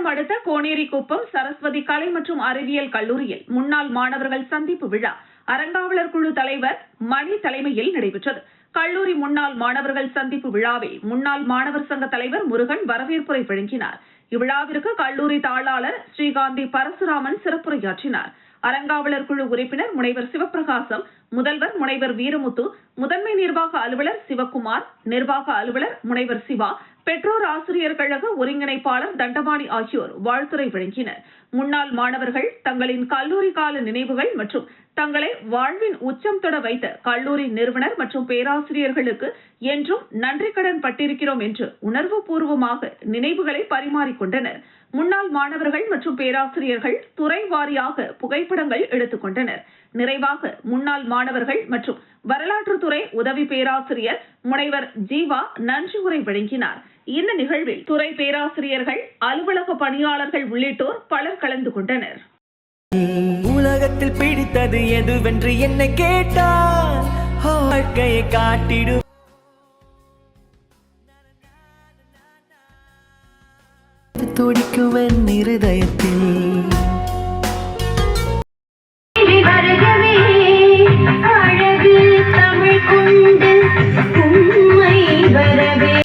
காஞ்சிபுரம் அடுத்த கோனேரிக்குப்பம் சரஸ்வதி கலை மற்றும் அறிவியல் கல்லூரியில் முன்னாள் மாணவர்கள் சந்திப்பு விழா அறங்காவலர் குழு தலைவர் மணி தலைமையில் நடைபெற்றது. கல்லூரி முன்னாள் மாணவர்கள் சந்திப்பு விழாவில் முன்னாள் மாணவர் சங்க தலைவர் முருகன் வரவேற்புரை வழங்கினார். இவ்விழாவிற்கு கல்லூரி தாளாளர் ஸ்ரீகாந்தி பரசுராமன் சிறப்புரையாற்றினார். அறங்காவலர் குழு உறுப்பினர் முனைவர் சிவபிரகாசம், முதல்வர் முனைவர் வீரமுத்து, முதன்மை நிர்வாக அலுவலர் சிவக்குமார், நிர்வாக அலுவலர் முனைவர் சிவா, பெற்றோர் ஆசிரியர் கழக ஒருங்கிணைப்பாளர் தண்டபாணி ஆகியோர் வாழ்த்துரை வழங்கினர். முன்னாள் மாணவர்கள் தங்களின் கல்லூரி கால நினைவுகள் மற்றும் தங்களை வாழ்வின் உச்சம் தொட வைத்த கல்லூரி நிறுவனர் மற்றும் பேராசிரியர்களுக்கு என்றும் நன்றி கடன் பட்டிருக்கிறோம் என்று உணர்வு பூர்வமாக நினைவுகளை பரிமாறிக்கொண்டனர். முன்னாள் மாணவர்கள் மற்றும் பேராசிரியர்கள் துறை வாரியாக புகைப்படங்கள் எடுத்துக் கொண்டனர். நிறைவாக முன்னாள் மாணவர்கள் மற்றும் வரலாற்றுத்துறை உதவி பேராசிரியர் முனைவர் ஜீவா நன்றி உரை வழங்கினார். இந்த நிகழ்வில் துறை பேராசிரியர்கள், அலுவலக பணியாளர்கள் உள்ளிட்டோர் பலர் கலந்து கொண்டனர். உலகத்தில் பிடித்தது எதுவென்று என்னை கேட்டால் வாழ்க்கையை காட்டிடு துடிக்குவன் இருதயத்தில்